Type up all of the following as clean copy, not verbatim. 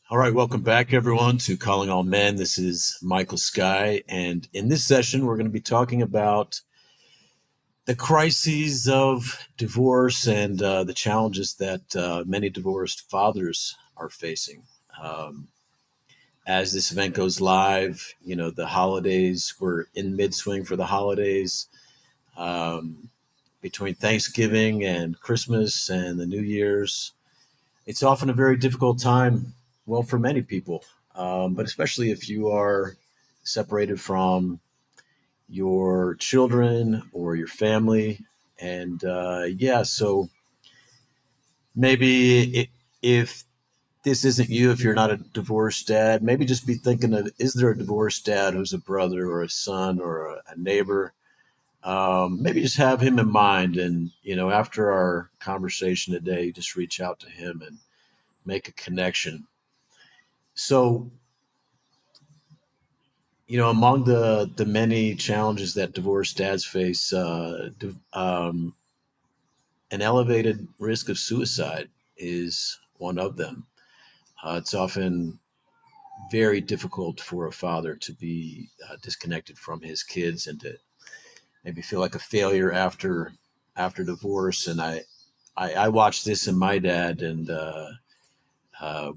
All right, welcome back, everyone, to Calling All Men. This is Michael Sky, and in this session, we're going to be talking about the crises of divorce and the challenges that many divorced fathers are facing. Um, as this event goes live, the holidays, we're in mid swing for the holidays. Um, Between Thanksgiving and Christmas and the New Year's, it's often a very difficult time, well, for many people, but especially if you are separated from your children or your family. And so maybe if this isn't you, if you're not a divorced dad, maybe just be thinking of, is there a divorced dad who's a brother or a son or a neighbor? Maybe just have him in mind. And, after our conversation today, just reach out to him and make a connection. So, among the many challenges that divorced dads face, an elevated risk of suicide is one of them. It's often very difficult for a father to be disconnected from his kids and to maybe feel like a failure after divorce. And I watched this in my dad, and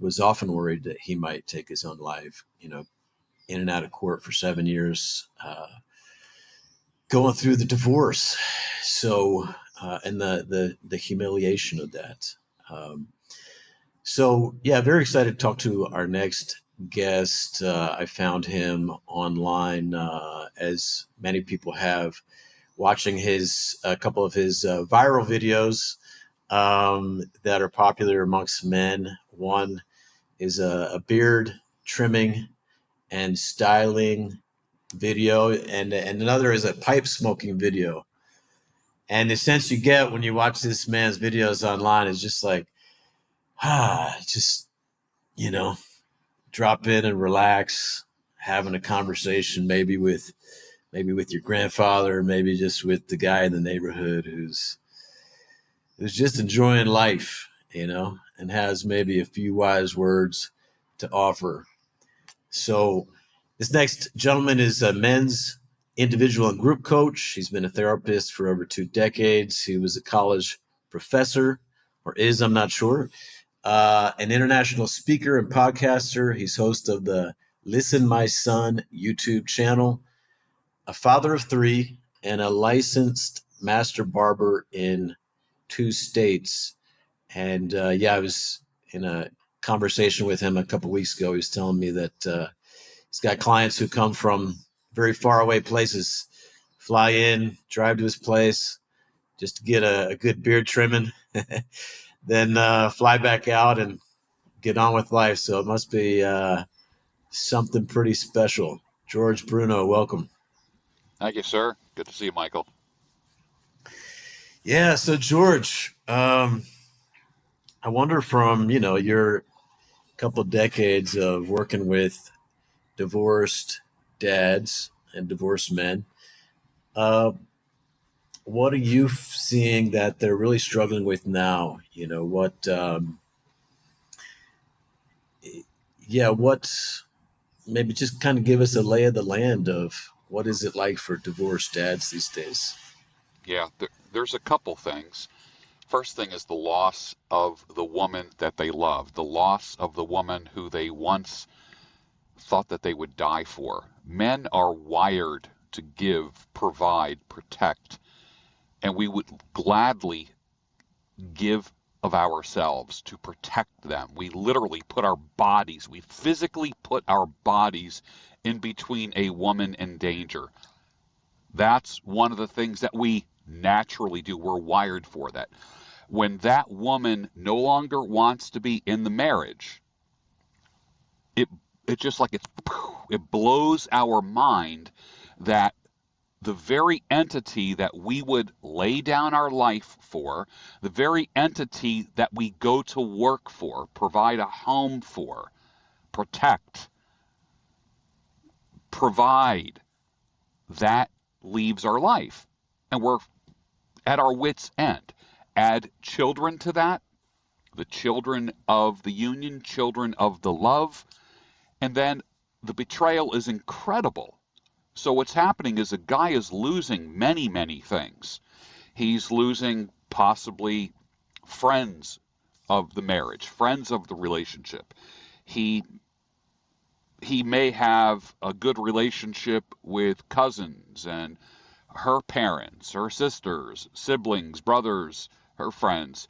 was often worried that he might take his own life. In and out of court for 7 years, going through the divorce. So, and the humiliation of that. Um, so, yeah, very excited to talk to our next guest. I found him online, as many people have, watching a couple of his viral videos that are popular amongst men. One is a beard trimming and styling video, and another is a pipe smoking video. And the sense you get when you watch this man's videos online is just like, just you know, drop in and relax, having a conversation, maybe with your grandfather, maybe just with the guy in the neighborhood who's just enjoying life, and has maybe a few wise words to offer. So this next gentleman is a men's individual and group coach. He's been a therapist for over 2 decades. He was a college professor, or is, I'm not sure. An international speaker and podcaster. He's host of the Listen My Son YouTube channel, a father of three, and a licensed master barber in 2 states. And I was in a conversation with him a couple weeks ago. He was telling me that he's got clients who come from very far away places, fly in, drive to his place just to get a good beard trimming, then fly back out and get on with life. So it must be something pretty special. George, Bruno, welcome. Thank you, sir. Good to see you, Michael. Yeah, so George, I wonder, from your couple decades of working with divorced dads and divorced men, uh, what are you seeing that they're really struggling with now? What maybe just kind of give us a lay of the land of what is it like for divorced dads these days? Yeah, there's a couple things. First thing is the loss of the woman that they love, the loss of the woman who they once thought that they would die for. Men are wired to give, provide, protect, and we would gladly give of ourselves to protect them. We literally put our bodies, we physically put our bodies in between a woman and danger. That's one of the things that we naturally do. We're wired for that. When that woman no longer wants to be in the marriage, it it just like it blows our mind that the very entity that we would lay down our life for, the very entity that we go to work for, provide a home for, protect, provide, that leaves our life. And we're at our wits' end. Add children to that, the children of the union, children of the love, and then the betrayal is incredible. So what's happening is a guy is losing many, many things. He's losing possibly friends of the marriage, friends of the relationship. He he may have a good relationship with cousins and her parents, her sisters, siblings, brothers, her friends.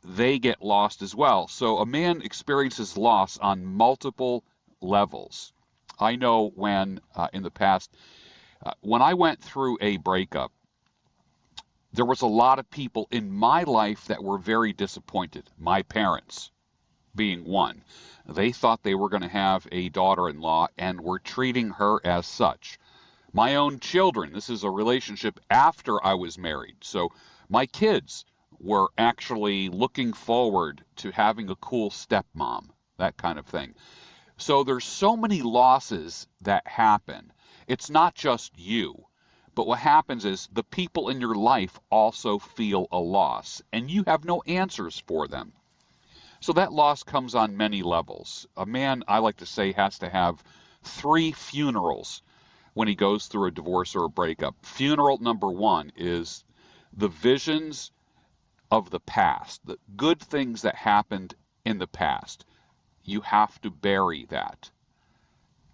They get lost as well. So a man experiences loss on multiple levels. I know when in the past, when I went through a breakup, there was a lot of people in my life that were very disappointed. My parents being one. They thought they were going to have a daughter in law and were treating her as such. My own children, this is a relationship after I was married. So my kids were actually looking forward to having a cool stepmom, that kind of thing. So there's so many losses that happen. It's not just you. But what happens is the people in your life also feel a loss, and you have no answers for them. So that loss comes on many levels. A man, I like to say, has to have three funerals when he goes through a divorce or a breakup. Funeral number one is the visions of the past, the good things that happened in the past. You have to bury that.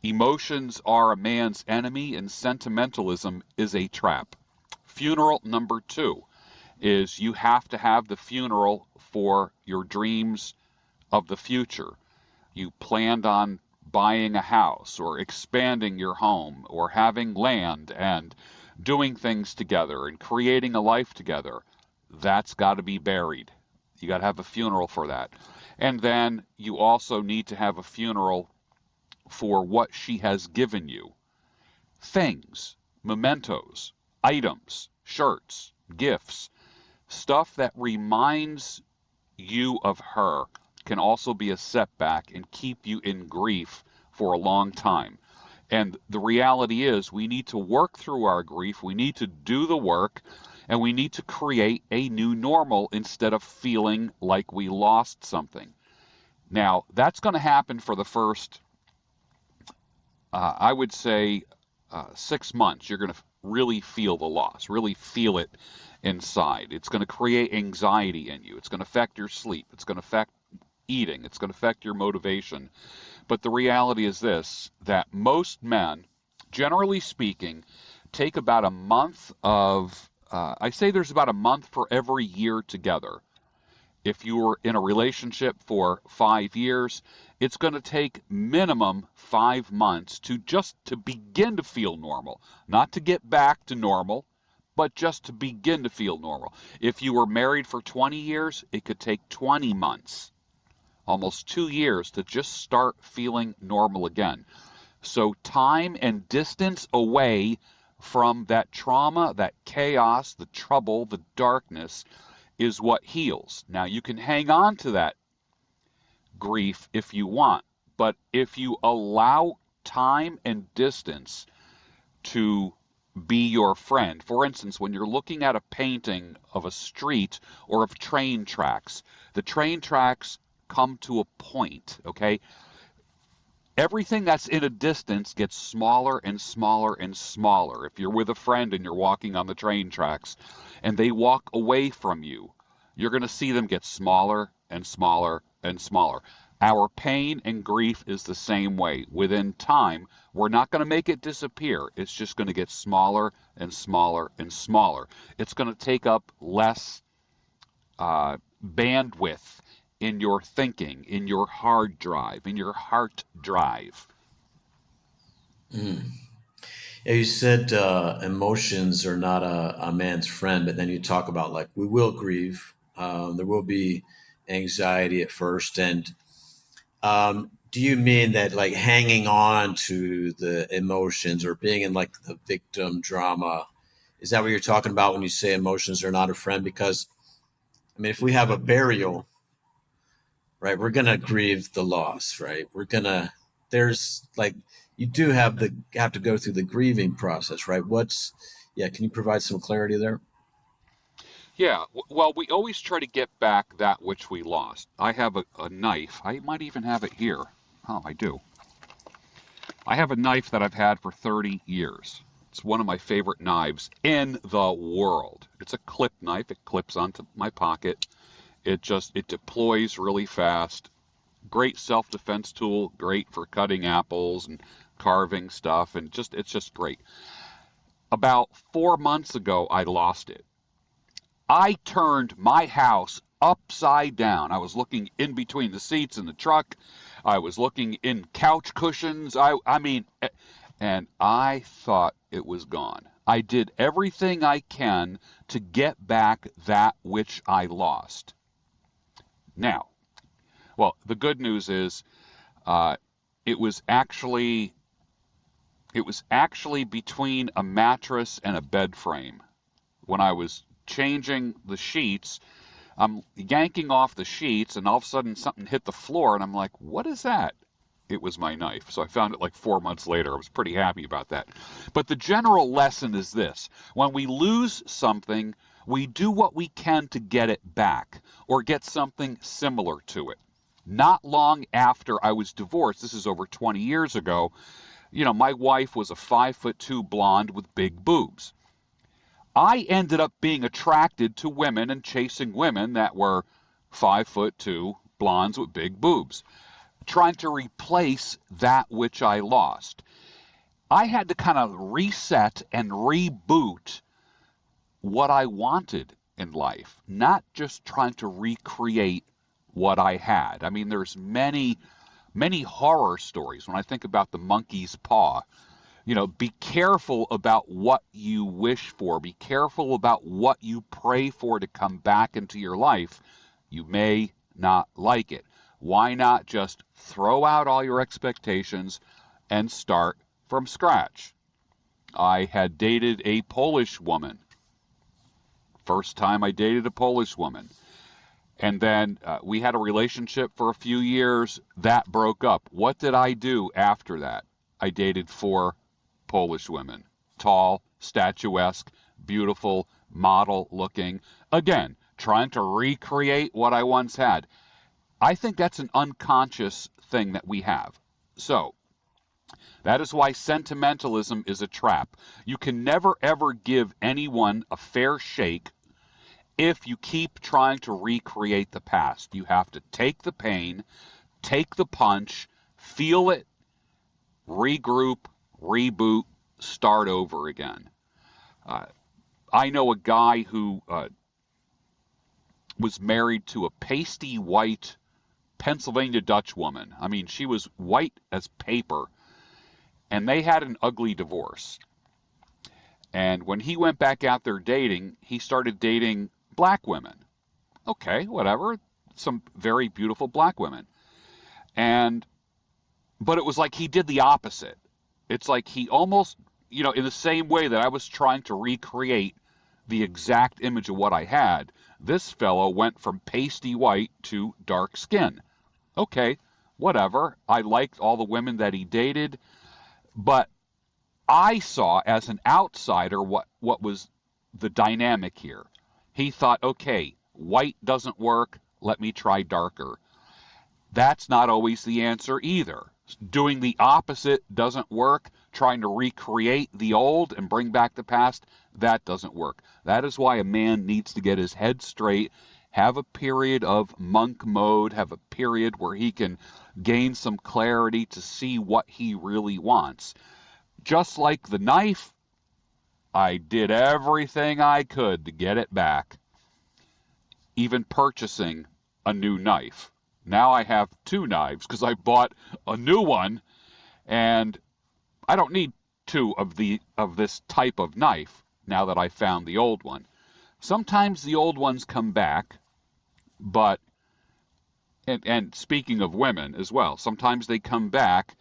Emotions are a man's enemy, and sentimentalism is a trap. Funeral number two is you have to have the funeral for your dreams of the future. You planned on buying a house or expanding your home or having land and doing things together and creating a life together. That's got to be buried. You got to have a funeral for that. And then you also need to have a funeral for what she has given you. Things, mementos, items, shirts, gifts, stuff that reminds you of her can also be a setback and keep you in grief for a long time. And the reality is, we need to work through our grief, we need to do the work, and we need to create a new normal instead of feeling like we lost something. Now, that's going to happen for the first, I would say, 6 months. You're going to really feel the loss, really feel it inside. It's going to create anxiety in you. It's going to affect your sleep. It's going to affect eating. It's going to affect your motivation. But the reality is this, that most men, generally speaking, take about a month of, I say there's about a month for every year together. If you were in a relationship for 5 years, it's going to take minimum 5 months to just to begin to feel normal, not to get back to normal, but just to begin to feel normal. If you were married for 20 years, it could take 20 months, almost 2 years, to just start feeling normal again. So time and distance away from that trauma, that chaos, the trouble, the darkness is what heals. Now, you can hang on to that grief if you want, but if you allow time and distance to be your friend, for instance, when you're looking at a painting of a street or of train tracks, the train tracks come to a point, okay? Everything that's in a distance gets smaller and smaller and smaller. If you're with a friend and you're walking on the train tracks and they walk away from you, you're going to see them get smaller and smaller and smaller. Our pain and grief is the same way. Within time, we're not going to make it disappear. It's just going to get smaller and smaller and smaller. It's going to take up less bandwidth in your thinking, in your hard drive, in your heart drive. Mm. Yeah, you said emotions are not a man's friend, but then you talk about like we will grieve. There will be anxiety at first, and do you mean that like hanging on to the emotions or being in like the victim drama? Is that what you're talking about when you say emotions are not a friend? Because I mean, if we have a burial, right, we're gonna grieve the loss, right? We're gonna there's like you do have to go through the grieving process, right? What's yeah? Can you provide some clarity there? Yeah, well, we always try to get back that which we lost. I have a knife. I might even have it here. Oh, I do. I have a knife that I've had for 30 years. It's one of my favorite knives in the world. It's a clip knife. It clips onto my pocket. It deploys really fast. Great self-defense tool, great for cutting apples and carving stuff, and it's just great. About 4 months ago, I lost it. I turned my house upside down. I was looking in between the seats in the truck. I was looking in couch cushions. And I thought it was gone. I did everything I can to get back that which I lost. Now, well, the good news is uh, it was actually it was actually between a mattress and a bed frame. When I was changing the sheets, I'm yanking off the sheets, and all of a sudden something hit the floor, and I'm like, what is that? It was my knife. So I found it like 4 months later. I was pretty happy about that. But the general lesson is this: when we lose something, we do what we can to get it back or get something similar to it. Not long after I was divorced, this is over 20 years ago, my wife was a 5'2" blonde with big boobs. I ended up being attracted to women and chasing women that were 5'2" blondes with big boobs, trying to replace that which I lost. I had to kind of reset and reboot what I wanted in life, not just trying to recreate what I had. I mean, there's many horror stories when I think about the monkey's paw. Be careful about what you wish for. Be careful about what you pray for to come back into your life. You may not like it. Why not just throw out all your expectations and start from scratch? I had dated a Polish woman. First time I dated a Polish woman. And then we had a relationship for a few years. That broke up. What did I do after that? I dated 4 Polish women. Tall, statuesque, beautiful, model looking. Again, trying to recreate what I once had. I think that's an unconscious thing that we have. So, that is why sentimentalism is a trap. You can never ever give anyone a fair shake if you keep trying to recreate the past. You have to take the pain, take the punch, feel it, regroup, reboot, start over again. Uh, I know a guy who was married to a pasty white Pennsylvania Dutch woman. I mean, she was white as paper, and they had an ugly divorce. And when he went back out there dating, he started dating black women. Okay, whatever. Some very beautiful black women. And but it was like he did the opposite. It's like he almost, in the same way that I was trying to recreate the exact image of what I had, this fellow went from pasty white to dark skin. Okay, whatever. I liked all the women that he dated, but I saw as an outsider what was the dynamic here. He thought, okay, white doesn't work, let me try darker. That's not always the answer either. Doing the opposite doesn't work. Trying to recreate the old and bring back the past, that doesn't work. That is why a man needs to get his head straight, have a period of monk mode, have a period where he can gain some clarity to see what he really wants. Just like the knife, I did everything I could to get it back, even purchasing a new knife. Now I have 2 knives because I bought a new one, and I don't need two of this type of knife now that I found the old one. Sometimes the old ones come back, but and speaking of women as well, sometimes they come back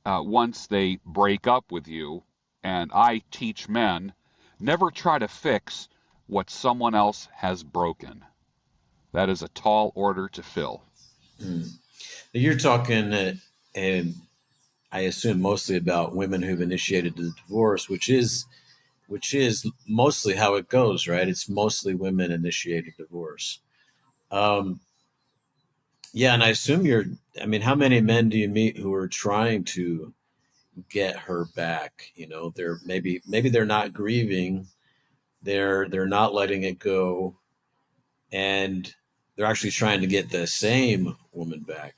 once they break up with you. And I teach men, never try to fix what someone else has broken. That is a tall order to fill. Mm. You're talking, and I assume mostly about women who've initiated the divorce, which is which is mostly how it goes, right? It's mostly women initiated divorce. Um, yeah, and I assume you're. I mean, how many men do you meet who are trying to get her back? You know, they're maybe they're not grieving, they're not letting it go, and they're actually trying to get the same woman back.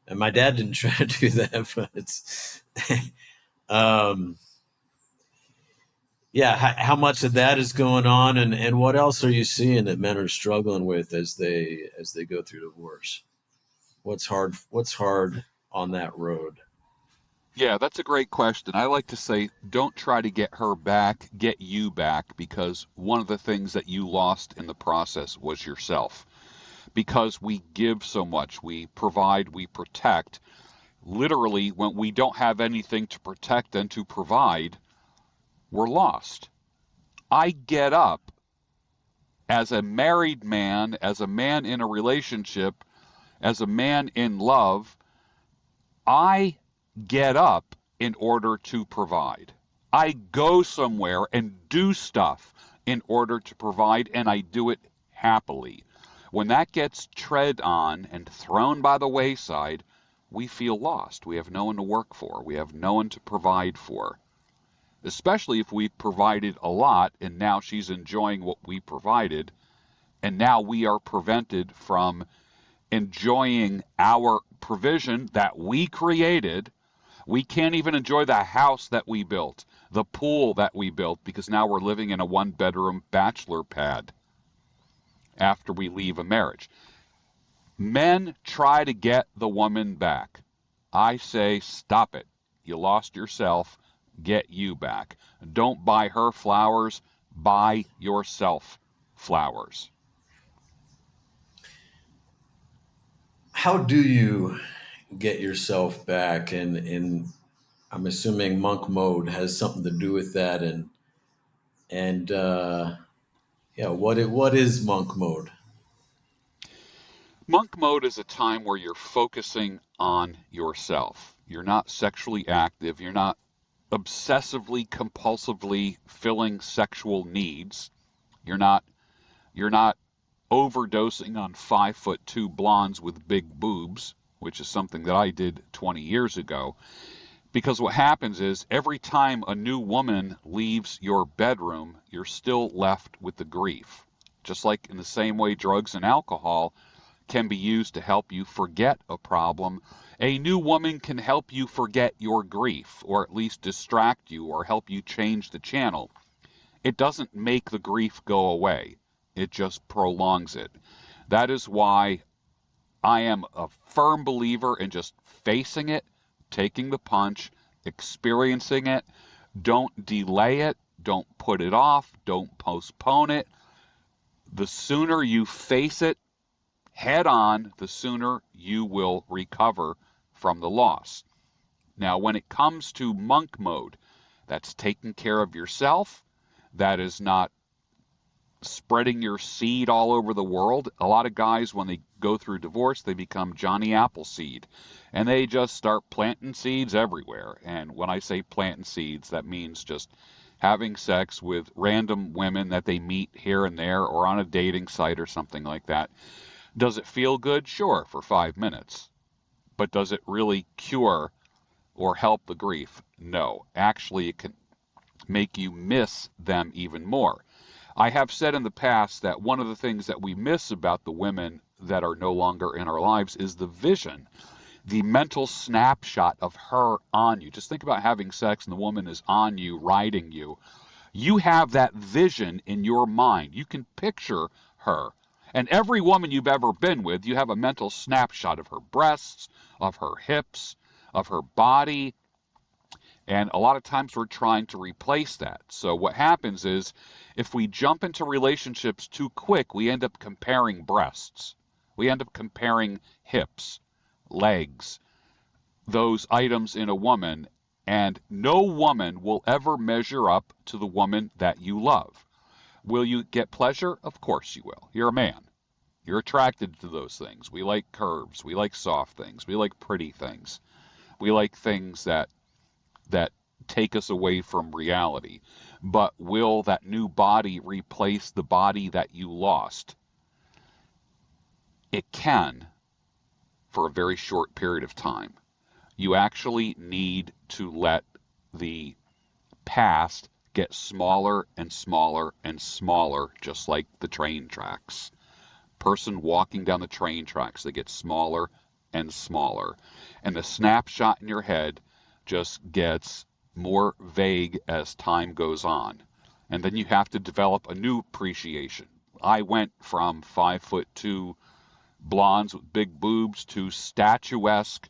And my dad didn't try to do that, but it's um, yeah. How much of that is going on, and what else are you seeing that men are struggling with as they go through divorce? What's hard on that road? Yeah, that's a great question. I like to say, don't try to get her back, get you back, because one of the things that you lost in the process was yourself. Because we give so much, we provide, we protect. Literally, when we don't have anything to protect and to provide, we're lost. I get up as a married man, as a man in a relationship, as a man in love, I get up in order to provide. I go somewhere and do stuff in order to provide, and I do it happily. When that gets tread on and thrown by the wayside, we feel lost. We have no one to work for. We have no one to provide for. Especially if we provided a lot and now she's enjoying what we provided, and now we are prevented from enjoying our provision that we created. We can't even enjoy the house that we built, the pool that we built, because now we're living in a one bedroom bachelor pad after we leave a marriage. Men try to get the woman back. I say, stop it. You lost yourself. Get you back. Don't buy her flowers. Buy yourself flowers. How do you get yourself back? And I'm assuming monk mode has something to do with that. And yeah, what is monk mode? Monk mode is a time where you're focusing on yourself. You're not sexually active. You're not obsessively, compulsively filling sexual needs. You're not you're not overdosing on 5'2" blondes with big boobs, which is something that I did 20 years ago. Because what happens is every time a new woman leaves your bedroom, you're still left with the grief. Just like in the same way drugs and alcohol can be used to help you forget a problem, a new woman can help you forget your grief, or at least distract you or help you change the channel. It doesn't make the grief go away, it just prolongs it. That is why I am a firm believer in just facing it, taking the punch, experiencing it. Don't delay it, don't put it off, don't postpone it. The sooner you face it head on, the sooner you will recover from the loss. Now, when it comes to monk mode, that's taking care of yourself. That is not spreading your seed all over the world. A lot of guys, when they go through divorce, they become Johnny Appleseed and they just start planting seeds everywhere. And when I say planting seeds, that means just having sex with random women that they meet here and there or on a dating site or something like that. Does it feel good? Sure, for 5 minutes. But does it really cure or help the grief? No. Actually, it can make you miss them even more. I have said in the past that one of the things that we miss about the women that are no longer in our lives is the vision, the mental snapshot of her on you. Just think about having sex and the woman is on you, riding you. You have that vision in your mind. You can picture her. And every woman you've ever been with, you have a mental snapshot of her breasts, of her hips, of her body, and a lot of times we're trying to replace that. So what happens is if we jump into relationships too quick, we end up comparing breasts. We end up comparing hips, legs, those items in a woman, and no woman will ever measure up to the woman that you love. Will you get pleasure? Of course you will. You're a man. You're attracted to those things. We like curves. We like soft things. We like pretty things. We like things that take us away from reality. But will that new body replace the body that you lost? It can, for a very short period of time. You actually need to let the past get smaller and smaller and smaller, just like the train tracks. Person walking down the train tracks, they get smaller and smaller. And the snapshot in your head just gets more vague as time goes on. And then you have to develop a new appreciation. I went from 5'2" blondes with big boobs to statuesque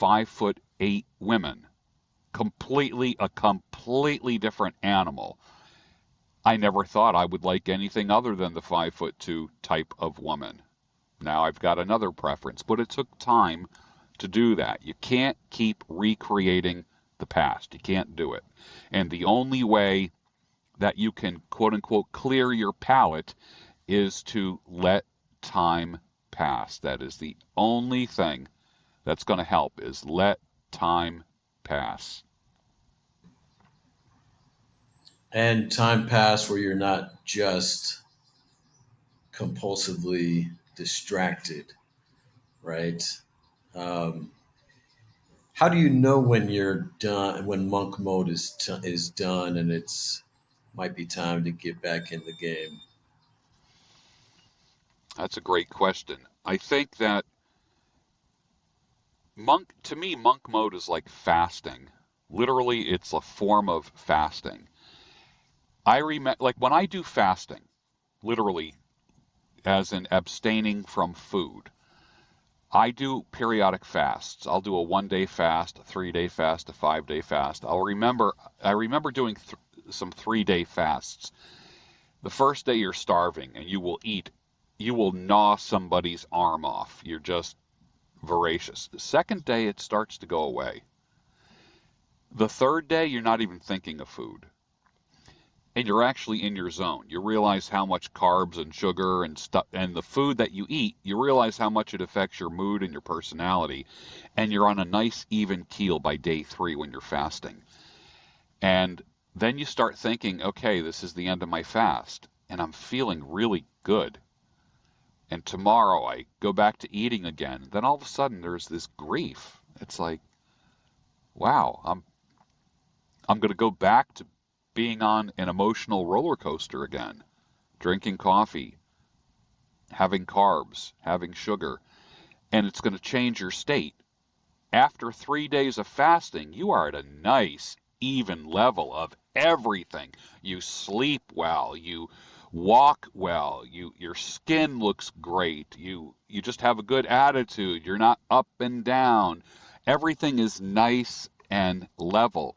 5'8" women. A completely different animal. I never thought I would like anything other than the 5'2" type of woman. Now I've got another preference, but it took time to do that. You can't keep recreating the past. You can't do it. And the only way that you can, quote unquote, clear your palate is to let time pass. That is the only thing that's going to help, is let time pass. And time pass where you're not just compulsively distracted, right? Um, how do you know when you're done, when monk mode is done, and it's might be time to get back in the game? That's a great question. I think that to me, monk mode is like fasting. Literally, it's a form of fasting. I remember, like when I do fasting, literally, as in abstaining from food, I do periodic fasts. I'll do a 1 day fast, a 3 day fast, a 5 day fast. I remember doing some 3 day fasts. The first day you're starving and you will gnaw somebody's arm off. You're just voracious. The second day it starts to go away. The third day you're not even thinking of food. And you're actually in your zone. You realize how much carbs and sugar and stuff and the food that you eat, you realize how much it affects your mood and your personality. And you're on a nice even keel by day 3 when you're fasting. And then you start thinking, okay, this is the end of my fast and I'm feeling really good. And tomorrow I go back to eating again. Then all of a sudden there's this grief. It's like, wow, I'm going to go back to being on an emotional roller coaster again, drinking coffee, having carbs, having sugar, and it's going to change your state. After 3 days of fasting, you are at a nice, even level of everything. You sleep well, you walk well, your skin looks great, you just have a good attitude, you're not up and down. Everything is nice and level.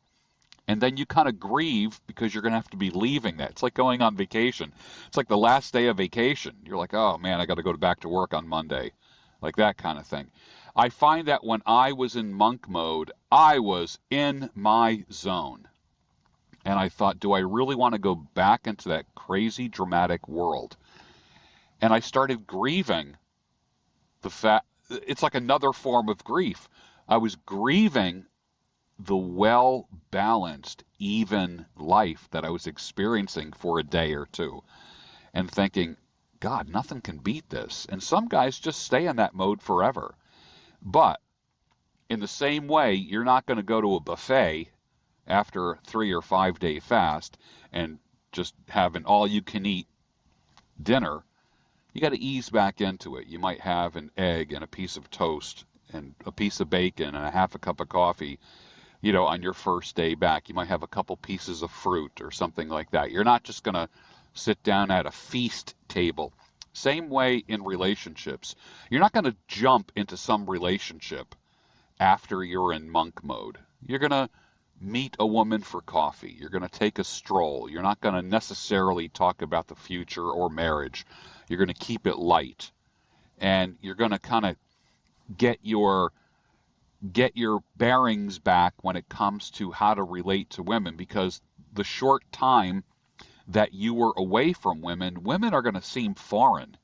And then you kind of grieve because you're going to have to be leaving that. It's like going on vacation. It's like the last day of vacation. You're like, oh man, I got to go back to work on Monday. Like that kind of thing. I find that when I was in monk mode, I was in my zone. And I thought, do I really want to go back into that crazy, dramatic world? And I started grieving the fact, it's like another form of grief. I was grieving the well balanced, even life that I was experiencing for a day or two and thinking, God, nothing can beat this. And some guys just stay in that mode forever. But in the same way, you're not going to go to a buffet after a 3 or 5 day fast and just have an all you can eat dinner. You got to ease back into it. You might have an egg and a piece of toast and a piece of bacon and a half a cup of coffee. On your first day back, you might have a couple pieces of fruit or something like that. You're not just going to sit down at a feast table. Same way in relationships. You're not going to jump into some relationship after you're in monk mode. You're going to meet a woman for coffee. You're going to take a stroll. You're not going to necessarily talk about the future or marriage. You're going to keep it light. And you're going to kind of get your bearings back when it comes to how to relate to women, because the short time that you were away from women are going to seem foreign.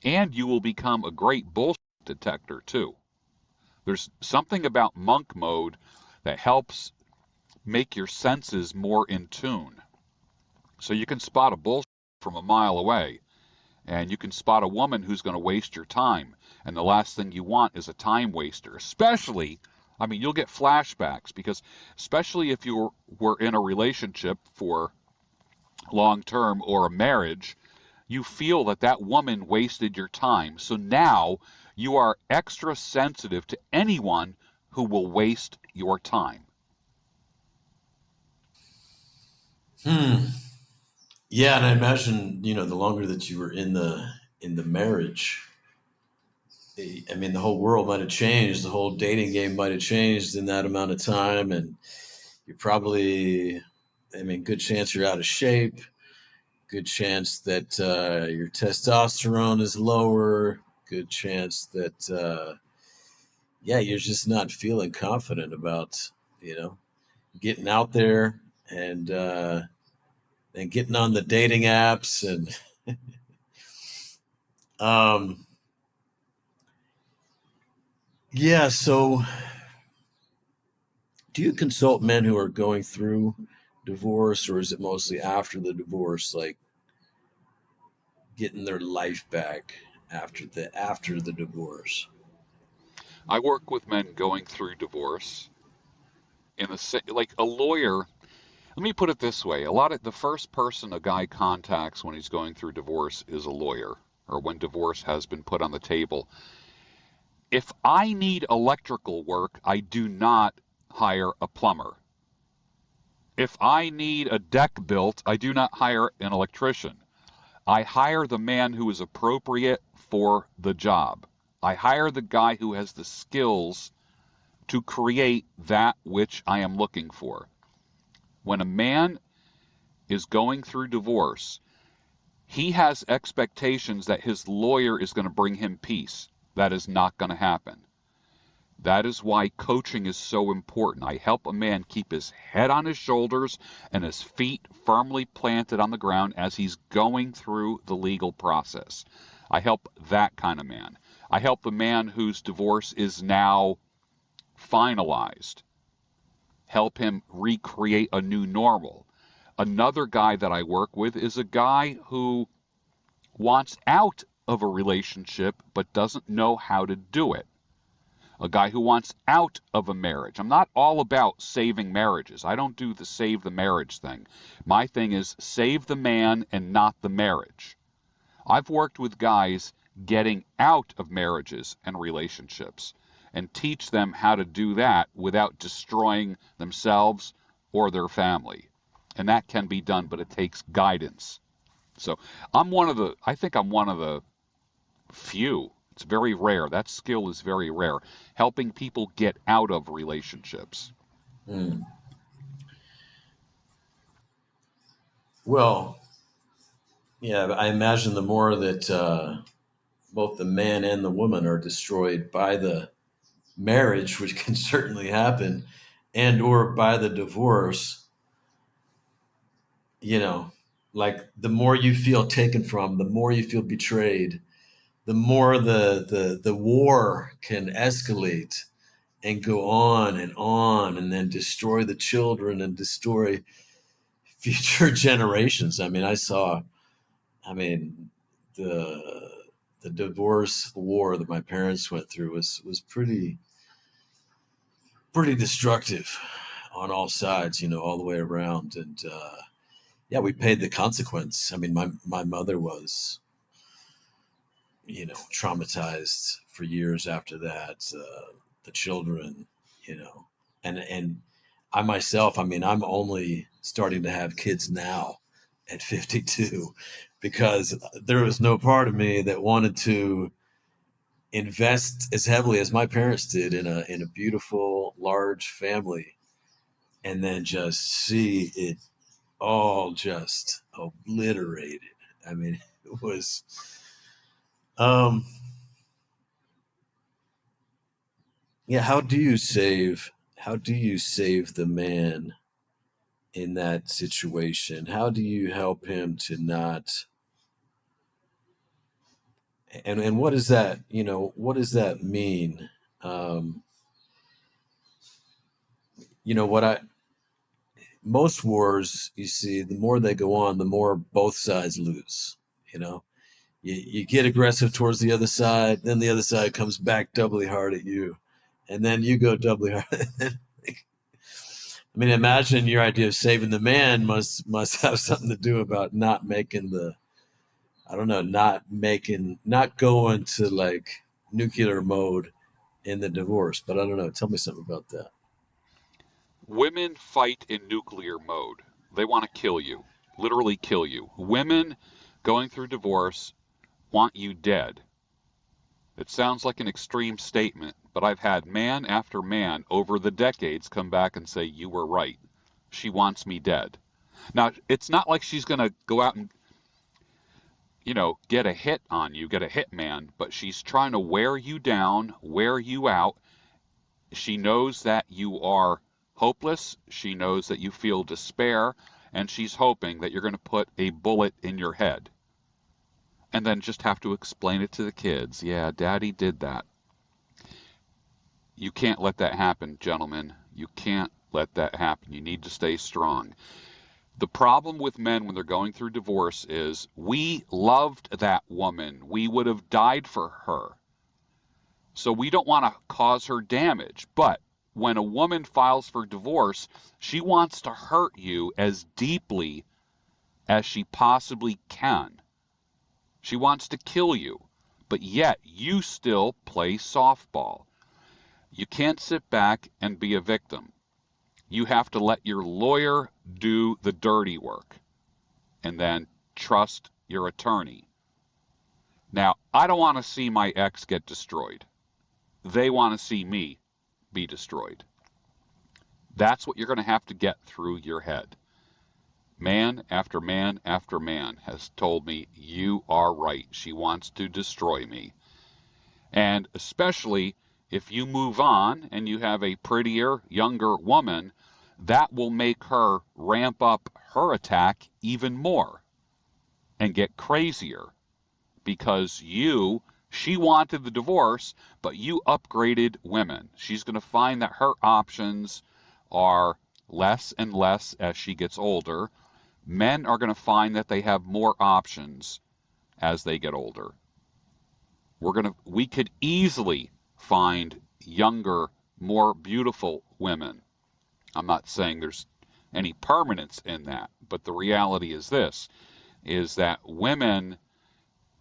And you will become a great bullshit detector too. There's something about monk mode that helps make your senses more in tune. So you can spot a bull from a mile away, and you can spot a woman who's going to waste your time. And the last thing you want is a time waster, especially, I mean, you'll get flashbacks because, especially if you were in a relationship for long term or a marriage, you feel that that woman wasted your time. So now you are extra sensitive to anyone who will waste your time. Hmm. Yeah, and I imagine, the longer that you were in the marriage, I mean, the whole world might have changed. The whole dating game might have changed in that amount of time, and you're probably, I mean, good chance you're out of shape. Good chance that your testosterone is lower. Good chance that yeah, you're just not feeling confident about you know getting out there and getting on the dating apps and um, yeah. So, do you consult men who are going through divorce, or is it mostly after the divorce, like getting their life back after the divorce? I work with men going through divorce like a lawyer. Let me put it this way. A lot of the first person a guy contacts when he's going through divorce is a lawyer, or when divorce has been put on the table. If I need electrical work, I do not hire a plumber. If I need a deck built, I do not hire an electrician. I hire the man who is appropriate for the job. I hire the guy who has the skills to create that which I am looking for. When a man is going through divorce, he has expectations that his lawyer is going to bring him peace. That is not going to happen. That is why coaching is so important. I help a man keep his head on his shoulders and his feet firmly planted on the ground as he's going through the legal process. I help that kind of man. I help the man whose divorce is now finalized, help him recreate a new normal. Another guy that I work with is a guy who wants out of a relationship but doesn't know how to do it. A guy who wants out of a marriage. I'm not all about saving marriages. I don't do the save the marriage thing. My thing is save the man and not the marriage. I've worked with guys getting out of marriages and relationships and teach them how to do that without destroying themselves or their family. And that can be done, but it takes guidance. So I think I'm one of the few. It's very rare. That skill is very rare. Helping people get out of relationships. Hmm. Well, yeah, I imagine the more that both the man and the woman are destroyed by the marriage, which can certainly happen, and or by the divorce, you know, like the more you feel taken from, the more you feel betrayed, the more the war can escalate and go on and then destroy the children and destroy future generations. I mean, the the divorce war that my parents went through was pretty destructive on all sides, all the way around. And yeah, we paid the consequence. I mean, my mother was, traumatized for years after that. The children, you know, and I myself, I mean, I'm only starting to have kids now at 52 because there was no part of me that wanted to invest as heavily as my parents did in a beautiful large family and then just see it all just obliterated. I mean, it was um yeah, how do you save the man in that situation? How do you help him to not and what does that, what does that mean? Um what I most wars, you see, the more they go on, the more both sides lose. You know, you get aggressive towards the other side, then the other side comes back doubly hard at you, and then you go doubly hard. I mean, imagine your idea of saving the man must have something to do about not making the, I don't know, not going to like nuclear mode in the divorce. But I don't know. Tell me something about that. Women fight in nuclear mode. They want to kill you, literally kill you. Women going through divorce want you dead. It sounds like an extreme statement, but I've had man after man over the decades come back and say, you were right. She wants me dead. Now, it's not like she's going to go out and, get a hit on you, get a hit man, but she's trying to wear you down, wear you out. She knows that you are hopeless. She knows that you feel despair, and she's hoping that you're going to put a bullet in your head and then just have to explain it to the kids. Yeah, daddy did that. You can't let that happen, gentlemen. You can't let that happen. You need to stay strong. The problem with men when they're going through divorce is we loved that woman. We would have died for her. So we don't want to cause her damage. But when a woman files for divorce, she wants to hurt you as deeply as she possibly can. She wants to kill you. But yet you still play softball. You can't sit back and be a victim. You have to let your lawyer do the dirty work and then trust your attorney. Now, I don't want to see my ex get destroyed. They want to see me be destroyed. That's what you're going to have to get through your head. Man after man after man has told me, you are right. She wants to destroy me. And especially if you move on and you have a prettier, younger woman, that will make her ramp up her attack even more and get crazier because she wanted the divorce, but you upgraded women. She's going to find that her options are less and less as she gets older. Men are going to find that they have more options as they get older. We could easily find younger, more beautiful women. I'm not saying there's any permanence in that, but the reality is this, is that women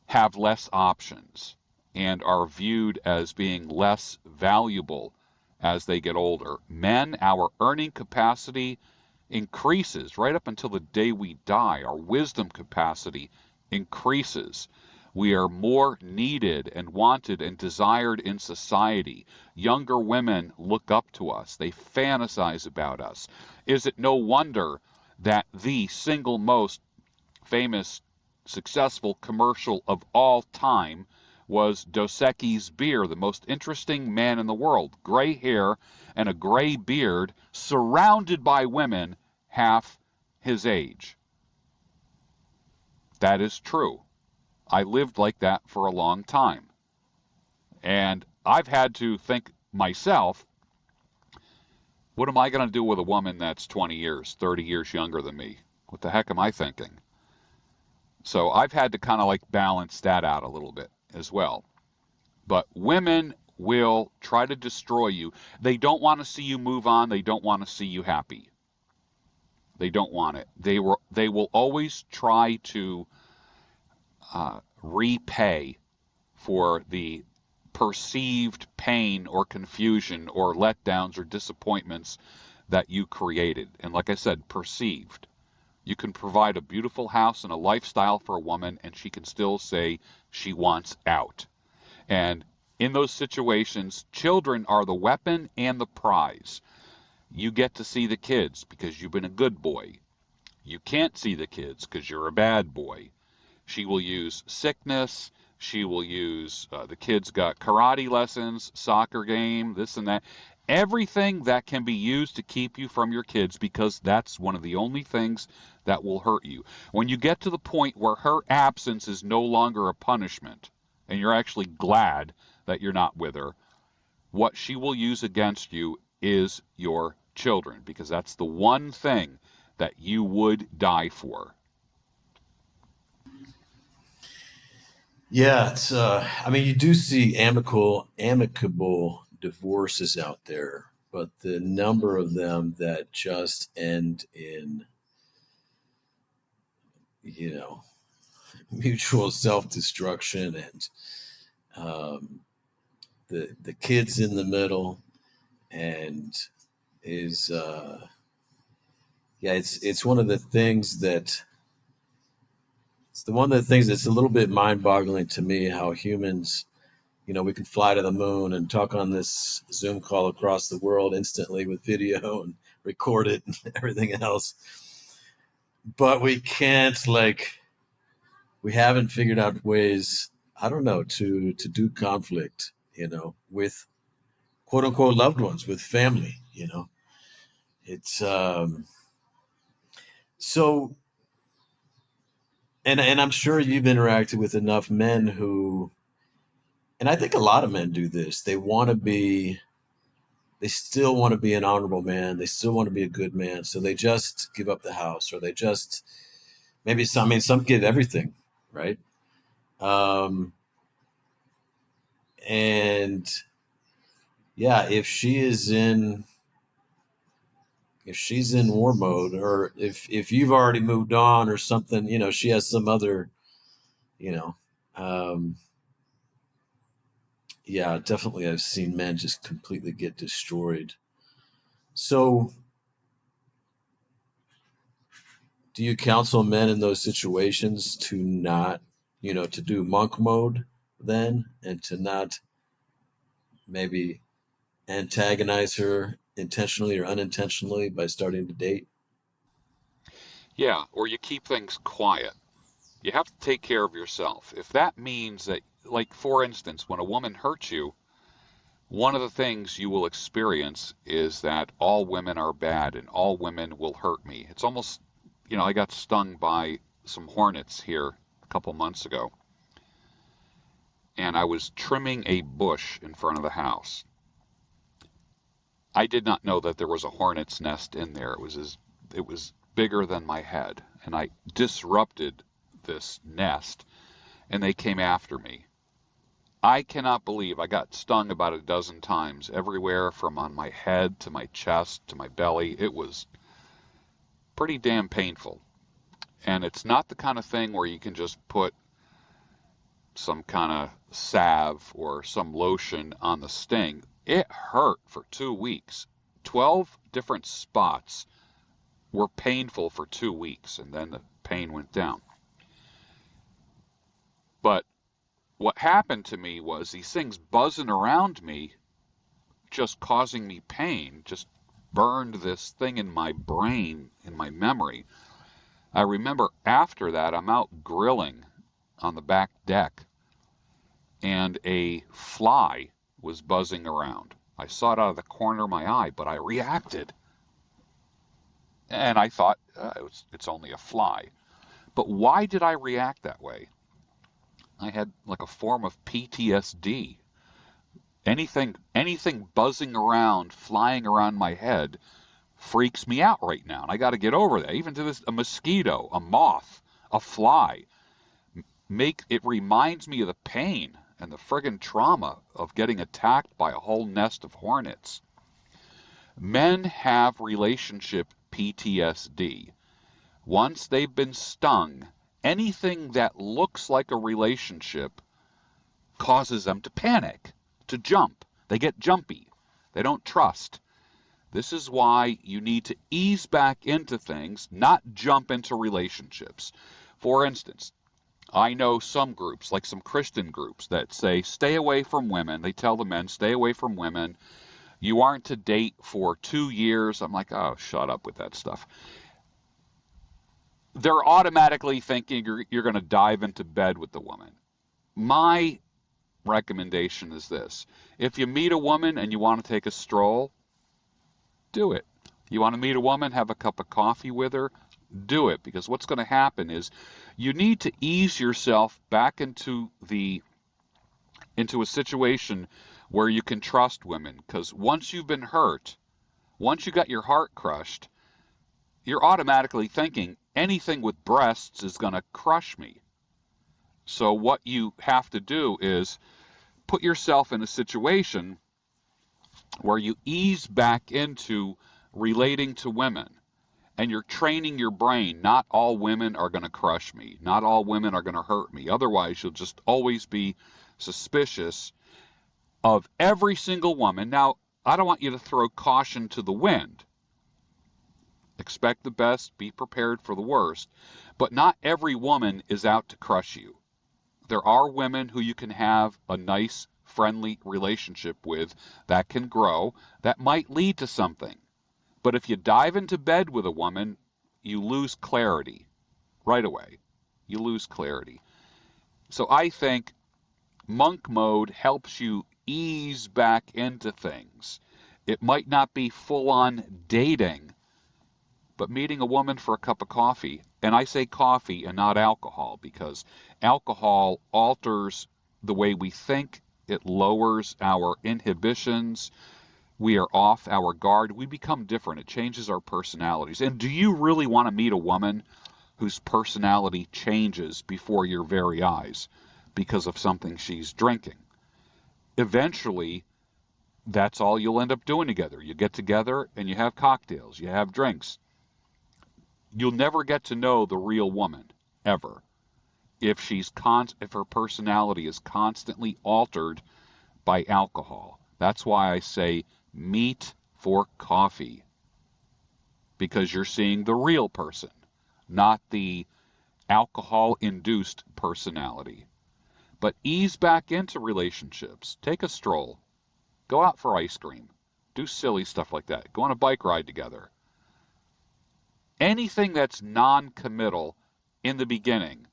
have less options and are viewed as being less valuable as they get older. Men, our earning capacity increases right up until the day we die. Our wisdom capacity increases. We are more needed and wanted and desired in society. Younger women look up to us. They fantasize about us. Is it no wonder that the single most famous, successful commercial of all time was Dos Equis beer, the most interesting man in the world. Gray hair and a gray beard, surrounded by women half his age. That is true. I lived like that for a long time. And I've had to think myself, what am I going to do with a woman that's 20 years, 30 years younger than me? What the heck am I thinking? So I've had to kind of like balance that out a little bit as well. But women will try to destroy you. They don't want to see you move on. They don't want to see you happy. They don't want it. They will always try to repay for the perceived pain or confusion or letdowns or disappointments that you created. And like I said, perceived. You can provide a beautiful house and a lifestyle for a woman, and she can still say she wants out. And in those situations, children are the weapon and the prize. You get to see the kids because you've been a good boy. You can't see the kids because you're a bad boy. She will use sickness. She will use, the kids got karate lessons, soccer game, this and that. Everything that can be used to keep you from your kids, because that's one of the only things that will hurt you. When you get to the point where her absence is no longer a punishment, and you're actually glad that you're not with her, what she will use against you is your children, because that's the one thing that you would die for? Yeah, it's I mean you do see amicable divorces out there, but the number of them that just end in, you know, mutual self-destruction and um, the kids in the middle and is yeah, it's one of the things that it's the one of the things that's a little bit mind-boggling to me how humans, you know, we can fly to the moon and talk on this Zoom call across the world instantly with video and record it and everything else. But we can't like we haven't figured out ways, I don't know, to do conflict, you know, with quote unquote loved ones, with family, you know. It's so and I'm sure you've interacted with enough men who, and I think a lot of men do this. They still want to be an honorable man. They still want to be a good man. So they just give up the house, or they just maybe some. I mean, some give everything, right? Um, and yeah, if she's in war mode, or if you've already moved on or something, you know, she has some other, you know, um, yeah, definitely, I've seen men just completely get destroyed. So, do you counsel men in those situations to not, you know, to do monk mode then and to not maybe antagonize her intentionally or unintentionally by starting to date? Yeah, or you keep things quiet. You have to take care of yourself. If that means that, like, for instance, when a woman hurts you, one of the things you will experience is that all women are bad and all women will hurt me. It's almost, I got stung by some hornets here a couple months ago, and I was trimming a bush in front of the house. I did not know that there was a hornet's nest in there. It was bigger than my head, and I disrupted this nest, and they came after me. I cannot believe I got stung about a dozen times, everywhere from on my head to my chest to my belly. It was pretty damn painful. And it's not the kind of thing where you can just put some kind of salve or some lotion on the sting. It hurt for 2 weeks. 12 different spots were painful for 2 weeks, and then the pain went down. But what happened to me was these things buzzing around me just causing me pain, just burned this thing in my brain, in my memory. I remember after that, I'm out grilling on the back deck, and a fly was buzzing around. I saw it out of the corner of my eye, but I reacted. And I thought, it's only a fly. But why did I react that way? I had like a form of PTSD. Anything buzzing around, flying around my head freaks me out right now, and I got to get over that. Even to this, a mosquito, a moth, a fly, make it reminds me of the pain and the friggin' trauma of getting attacked by a whole nest of hornets. Men have relationship PTSD. Once they've been stung, anything that looks like a relationship causes them to panic, to jump. They get jumpy. They don't trust. This is why you need to ease back into things, not jump into relationships. For instance, I know some groups, like some Christian groups, that say, stay away from women. They tell the men, stay away from women. You aren't to date for 2 years. I'm like, oh, shut up with that stuff. They're automatically thinking you're going to dive into bed with the woman. My recommendation is this. If you meet a woman and you want to take a stroll, do it. You want to meet a woman, have a cup of coffee with her, do it. Because what's going to happen is you need to ease yourself back into a situation where you can trust women. Because once you've been hurt, once you got your heart crushed, you're automatically thinking anything with breasts is going to crush me. So what you have to do is put yourself in a situation where you ease back into relating to women, and you're training your brain. Not all women are going to crush me. Not all women are going to hurt me. Otherwise, you'll just always be suspicious of every single woman. Now, I don't want you to throw caution to the wind. Expect the best, be prepared for the worst. But not every woman is out to crush you. There are women who you can have a nice, friendly relationship with that can grow, that might lead to something. But if you dive into bed with a woman, you lose clarity right away. You lose clarity. So I think monk mode helps you ease back into things. It might not be full on dating, but meeting a woman for a cup of coffee, and I say coffee and not alcohol because alcohol alters the way we think, it lowers our inhibitions, we are off our guard, we become different, it changes our personalities. And do you really want to meet a woman whose personality changes before your very eyes because of something she's drinking? Eventually, that's all you'll end up doing together. You get together and you have cocktails, you have drinks. You'll never get to know the real woman ever if her personality is constantly altered by alcohol. That's why I say meet for coffee, because you're seeing the real person, not the alcohol induced personality. But ease back into relationships. Take a stroll. Go out for ice cream. Do silly stuff like that. Go on a bike ride together. Anything that's non-committal in the beginning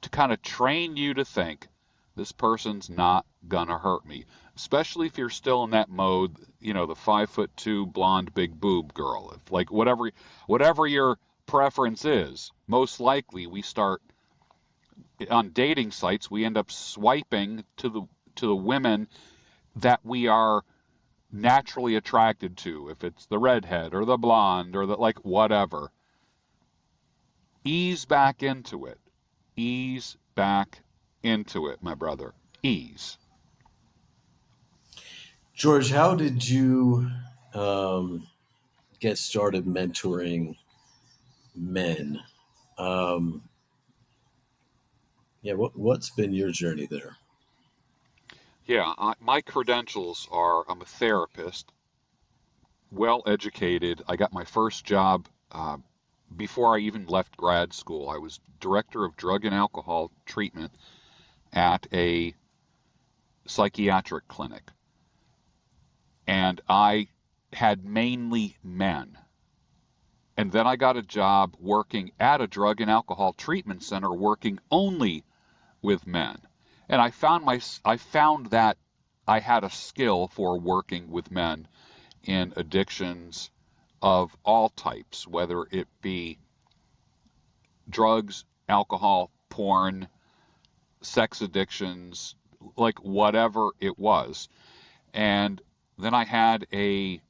to kind of train you to think this person's not gonna hurt me, especially if you're still in that mode, the 5'2" blonde big boob girl. If like whatever your preference is, most likely we start on dating sites, we end up swiping to the women that we are naturally attracted to, if it's the redhead or the blonde or the like whatever. Ease back into it. Ease back into it, my brother. Ease. George, how did you um, get started mentoring men? Um, yeah, what's been your journey there? Yeah, my credentials are I'm a therapist, well educated. I got my first job before I even left grad school. I was director of drug and alcohol treatment at a psychiatric clinic. And I had mainly men. And then I got a job working at a drug and alcohol treatment center working only with men. And I found that I had a skill for working with men in addictions of all types, whether it be drugs, alcohol, porn, sex addictions, like whatever it was. And then I had a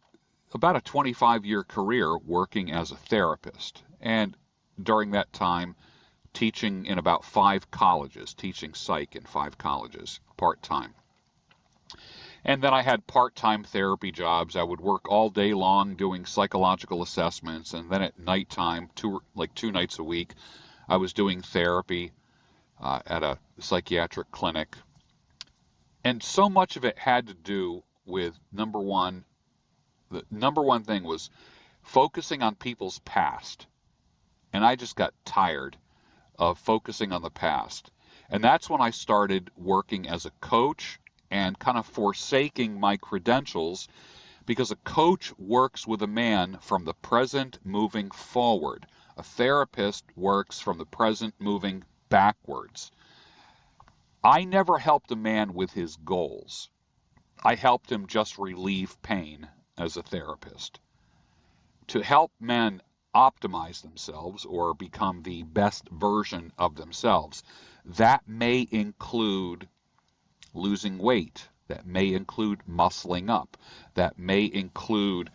about a 25-year career working as a therapist. And during that time, teaching in about 5 colleges, teaching psych in 5 colleges, part time. And then I had part time therapy jobs. I would work all day long doing psychological assessments. And then at nighttime, 2 nights a week, I was doing therapy at a psychiatric clinic. And so much of it had to do with the number one thing was focusing on people's past. And I just got tired of focusing on the past. And that's when I started working as a coach and kind of forsaking my credentials, because a coach works with a man from the present moving forward. A therapist works from the present moving backwards. I never helped a man with his goals. I helped him just relieve pain as a therapist. To help men optimize themselves or become the best version of themselves, that may include losing weight. That may include muscling up. That may include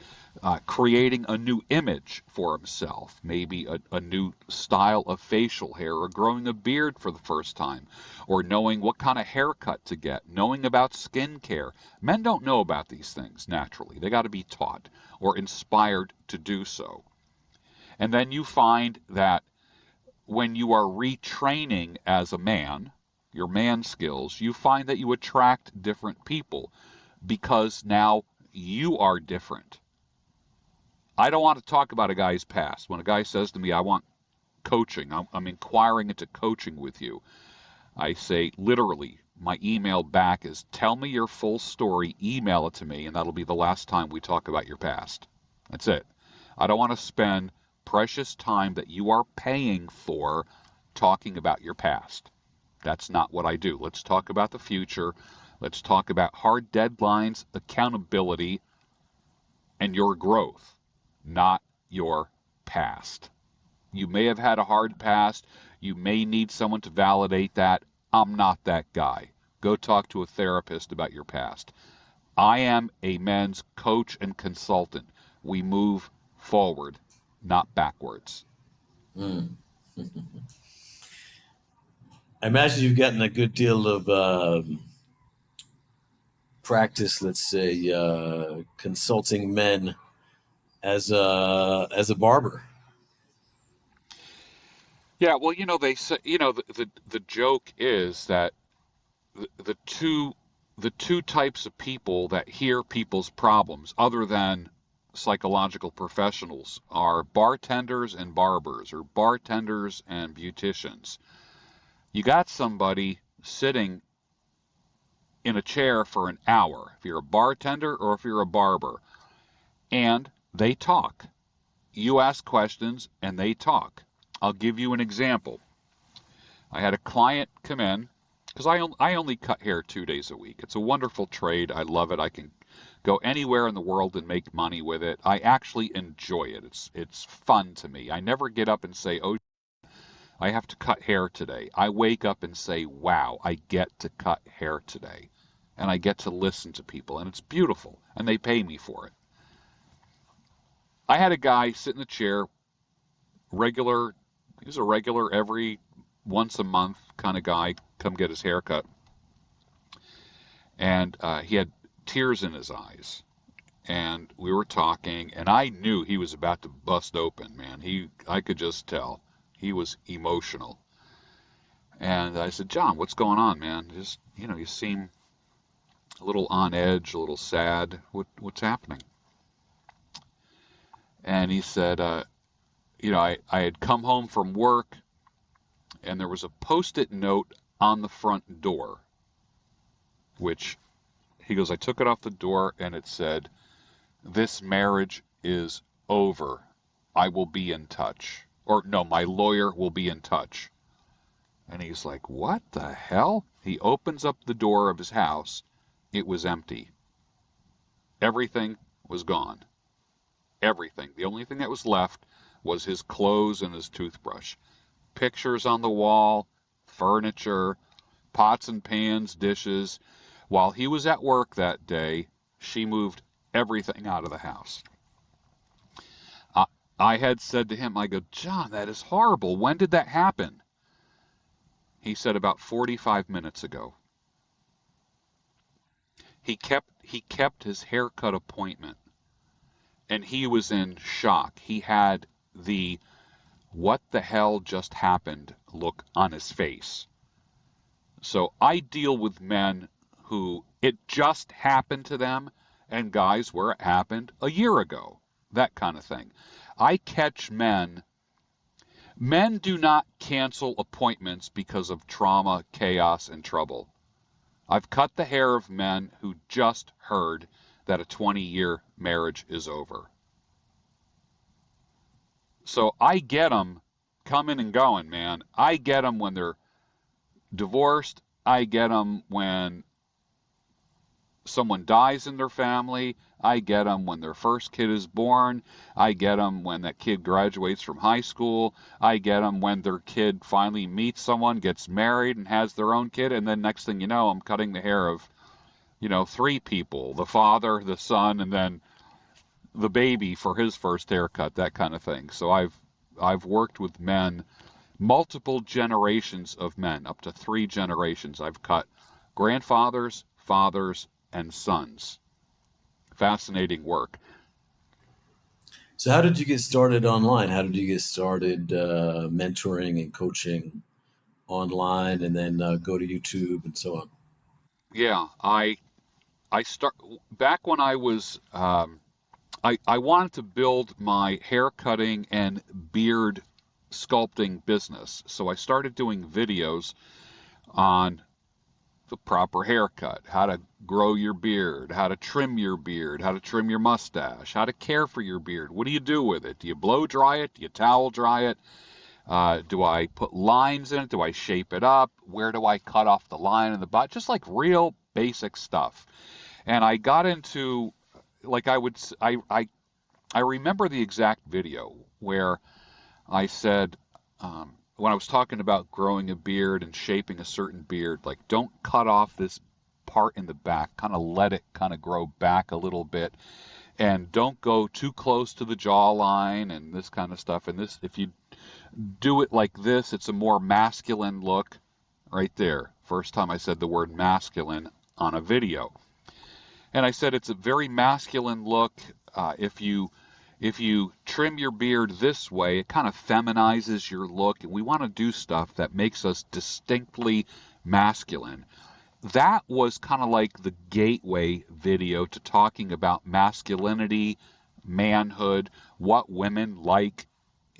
creating a new image for himself, maybe a new style of facial hair, or growing a beard for the first time, or knowing what kind of haircut to get, knowing about skincare. Men don't know about these things naturally. They got to be taught or inspired to do so. And then you find that when you are retraining as a man, your man skills, you find that you attract different people because now you are different. I don't want to talk about a guy's past. When a guy says to me, I want coaching, I'm inquiring into coaching with you, I say literally, my email back is tell me your full story, email it to me, and that'll be the last time we talk about your past. That's it. I don't want to spend precious time that you are paying for talking about your past. That's not what I do. Let's talk about the future. Let's talk about hard deadlines, accountability, and your growth, not your past. You may have had a hard past. You may need someone to validate that. I'm not that guy. Go talk to a therapist about your past. I am a men's coach and consultant. We move forward, not backwards. Mm. I imagine you've gotten a good deal of practice, let's say, consulting men as a barber. Yeah, well, they say, the joke is that the two types of people that hear people's problems, other than psychological professionals, are bartenders and barbers, or bartenders and beauticians. You got somebody sitting in a chair for an hour, if you're a bartender or if you're a barber, and they talk. You ask questions and they talk. I'll give you an example. I had a client come in because I only cut hair 2 days a week. It's a wonderful trade. I love it. I can go anywhere in the world and make money with it. I actually enjoy it. It's fun to me. I never get up and say, "Oh, I have to cut hair today." I wake up and say, "Wow, I get to cut hair today." And I get to listen to people, and it's beautiful, and they pay me for it. I had a guy sit in the chair, regular, he was a regular every once a month kind of guy, come get his hair cut. And he had tears in his eyes. And we were talking, and I knew he was about to bust open, man. I could just tell. He was emotional. And I said, "John, what's going on, man? Just, you seem a little on edge, a little sad. What's happening?" And he said, I had come home from work, and there was a post-it note on the front door, which he goes, I took it off the door, and it said, "This marriage is over. I will be in touch." Or, no, "My lawyer will be in touch." And he's like, "What the hell?" He opens up the door of his house. It was empty. Everything was gone. Everything. The only thing that was left was his clothes and his toothbrush. Pictures on the wall, furniture, pots and pans, dishes. While he was at work that day, she moved everything out of the house. I, I had said to him, I go, "John, that is horrible. When did that happen?" He said, "About 45 minutes ago." He kept his haircut appointment, and he was in shock. He had the "what the hell just happened" look on his face. So I deal with men who it just happened to them, and guys where it happened a year ago, that kind of thing. I catch men do not cancel appointments because of trauma, chaos, and trouble. I've cut the hair of men who just heard that a 20-year marriage is over. So I get them coming and going, man. I get them when they're divorced. I get them when someone dies in their family. I get them when their first kid is born. I get them when that kid graduates from high school. I get them when their kid finally meets someone, gets married, and has their own kid. And then next thing you know, I'm cutting the hair of, three people, the father, the son, and then the baby for his first haircut, that kind of thing. So I've worked with men, multiple generations of men, up to three generations. I've cut grandfathers, fathers, and sons. Fascinating work. So, how did you get started online? How did you get started mentoring and coaching online, and then go to YouTube and so on? Yeah, I start back when I was I wanted to build my hair cutting and beard sculpting business. So I started doing videos on the proper haircut, how to grow your beard, how to trim your beard, how to trim your mustache, how to care for your beard. What do you do with it? Do you blow dry it? Do you towel dry it? Do I put lines in it? Do I shape it up? Where do I cut off the line in the butt? Just like real basic stuff. And I got into like I would I remember the exact video where I said, when I was talking about growing a beard and shaping a certain beard, like don't cut off this part in the back, kind of let it kind of grow back a little bit, and don't go too close to the jawline and this kind of stuff. And this, if you do it like this, it's a more masculine look. Right there, first time I said the word masculine on a video. And I said it's a very masculine look. If you trim your beard this way, it kind of feminizes your look, and we want to do stuff that makes us distinctly masculine. That was kind of like the gateway video to talking about masculinity, manhood, what women like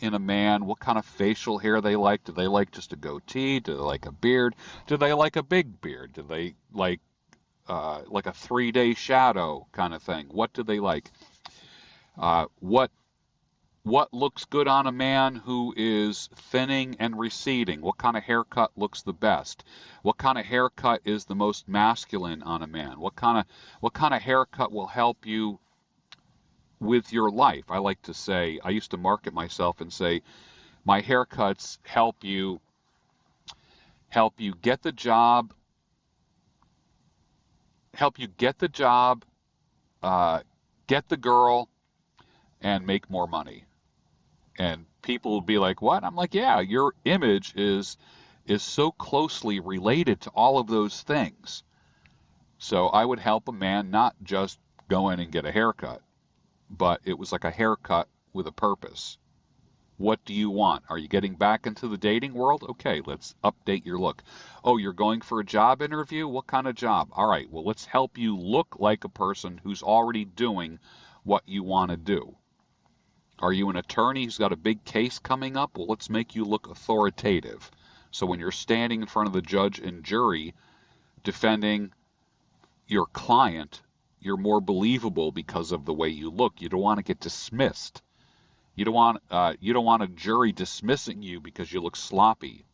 in a man, what kind of facial hair they like. Do they like just a goatee? Do they like a beard? Do they like a big beard? Do they like a 3-day shadow kind of thing? What do they like? What looks good on a man who is thinning and receding? What kind of haircut looks the best? What kind of haircut is the most masculine on a man? What kind of haircut will help you with your life? I like to say, I used to market myself and say, my haircuts help you get the job, help you get the job, uh, get the girl, and make more money. And people will be like, "What?" I'm like, "Yeah, your image is so closely related to all of those things." So I would help a man not just go in and get a haircut, but it was like a haircut with a purpose. What do you want? Are you getting back into the dating world? Okay, let's update your look. Oh, you're going for a job interview? What kind of job? All right, well, let's help you look like a person who's already doing what you want to do. Are you an attorney who's got a big case coming up? Well, let's make you look authoritative. So when you're standing in front of the judge and jury defending your client, you're more believable because of the way you look. You don't want to get dismissed. You don't want a jury dismissing you because you look sloppy.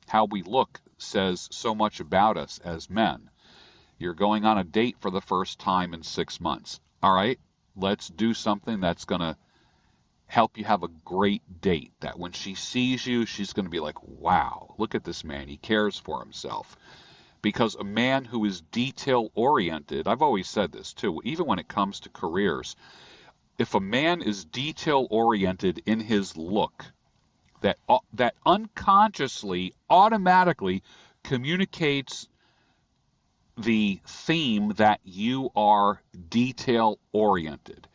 How we look says so much about us as men. You're going on a date for the first time in 6 months. All right, let's do something that's going to help you have a great date. That when she sees you, she's going to be like, wow, look at this man. He cares for himself. Because a man who is detail oriented, I've always said this too, even when it comes to careers, if a man is detail oriented in his look, that unconsciously, automatically communicates the theme that you are detail oriented.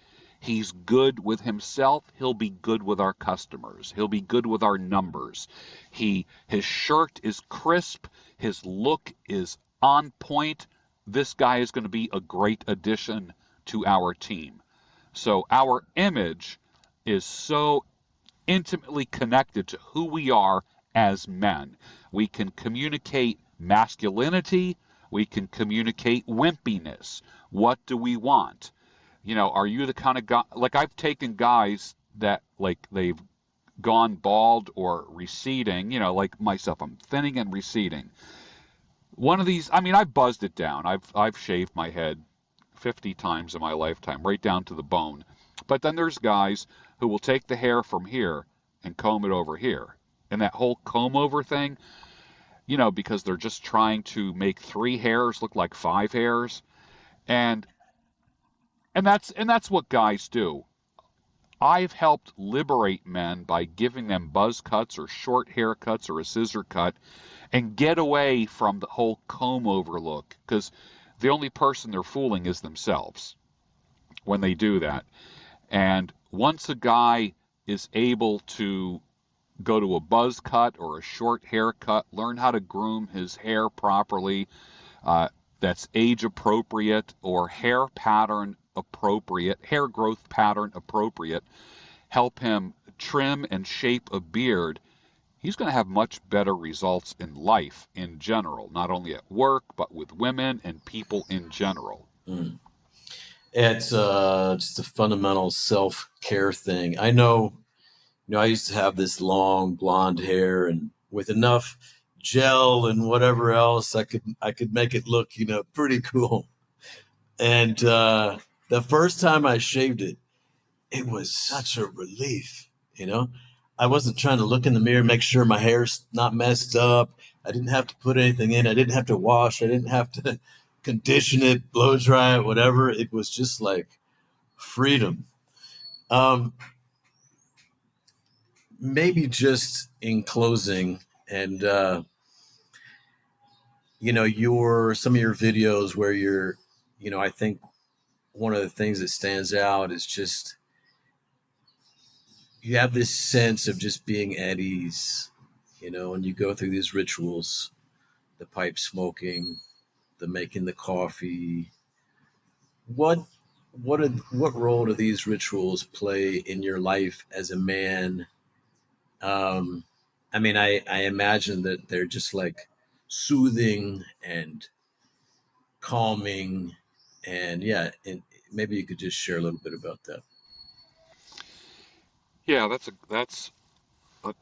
He's good with himself. He'll be good with our customers. He'll be good with our numbers. His shirt is crisp. His look is on point. This guy is going to be a great addition to our team. So our image is so intimately connected to who we are as men. We can communicate masculinity. We can communicate wimpiness. What do we want? Are you the kind of guy, like I've taken guys that like they've gone bald or receding, like myself, I'm thinning and receding. One of these, I mean, I've buzzed it down. I've shaved my head 50 times in my lifetime, right down to the bone. But then there's guys who will take the hair from here and comb it over here. And that whole comb over thing, because they're just trying to make 3 hairs look like 5 hairs. And that's what guys do. I've helped liberate men by giving them buzz cuts or short haircuts or a scissor cut and get away from the whole comb over look, because the only person they're fooling is themselves when they do that. And once a guy is able to go to a buzz cut or a short haircut, learn how to groom his hair properly, uh, that's age appropriate or hair pattern appropriate, hair growth pattern appropriate, help him trim and shape a beard, he's going to have much better results in life in general, not only at work, but with women and people in general. Mm. It's just a fundamental self care thing. I know, I used to have this long blonde hair, and with enough gel and whatever else, I could make it look, pretty cool. And the first time I shaved it, it was such a relief. You know, I wasn't trying to look in the mirror, make sure my hair's not messed up. I didn't have to put anything in. I didn't have to wash. I didn't have to condition it, blow dry it, whatever. It was just like freedom. Um, Maybe just in closing, and your some of your videos where I think one of the things that stands out is just you have this sense of just being at ease, and you go through these rituals, the pipe smoking, the making the coffee. What what role do these rituals play in your life as a man? Um, I mean, I imagine that they're just like soothing and calming, and yeah, and maybe you could just share a little bit about that. Yeah,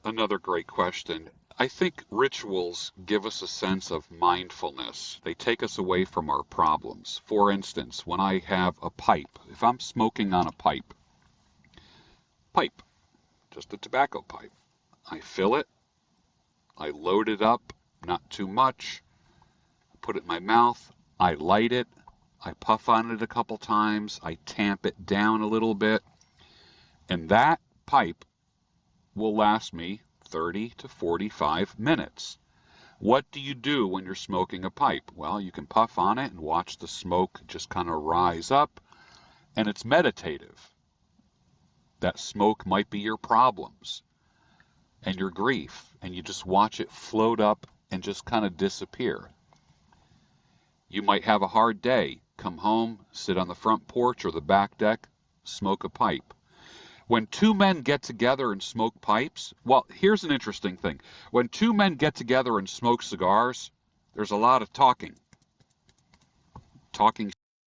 another great question. I think rituals give us a sense of mindfulness. They take us away from our problems. For instance, when I have a pipe, if I'm smoking on a pipe, just a tobacco pipe, I fill it, I load it up, not too much, put it in my mouth, I light it, I puff on it a couple times, I tamp it down a little bit, and that pipe will last me 30 to 45 minutes. What do you do when you're smoking a pipe? Well, you can puff on it and watch the smoke just kind of rise up, and it's meditative. That smoke might be your problems and your grief, and you just watch it float up and just kind of disappear. You might have a hard day, come home, sit on the front porch or the back deck, smoke a pipe. When two men get together and smoke pipes, well, here's an interesting thing. When two men get together and smoke cigars, there's a lot of talking,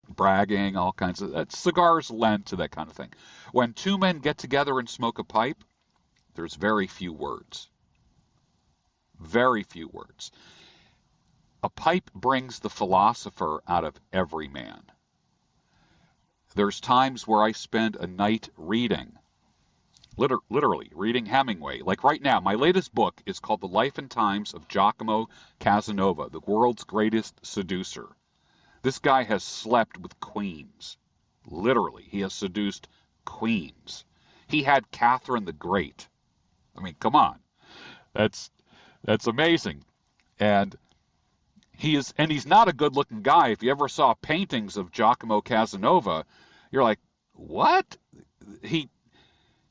bragging, all kinds of that. Cigars lend to that kind of thing. When two men get together and smoke a pipe, there's very few words. Very few words. A pipe brings the philosopher out of every man. There's times where I spend a night reading, literally reading Hemingway. Like right now, my latest book is called The Life and Times of Giacomo Casanova, the world's greatest seducer. This guy has slept with queens. Literally, he has seduced queens. He had Catherine the Great. I mean, come on. That's that's amazing. And he's not a good-looking guy. If you ever saw paintings of Giacomo Casanova, you're like, "What?" He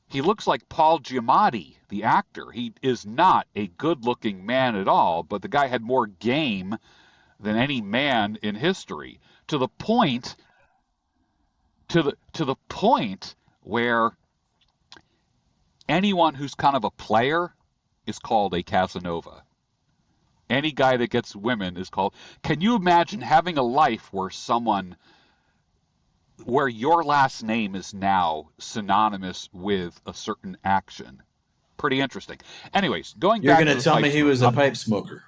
he looks like Paul Giamatti, the actor. He is not a good-looking man at all, but the guy had more game than any man in history, to the point where anyone who's kind of a player is called a Casanova. Any guy that gets women is called. Can you imagine having a life where your last name is now synonymous with a certain action? Pretty interesting. Anyways, going You're back going to to the tell pipe me he smoke. was a pipe smoker.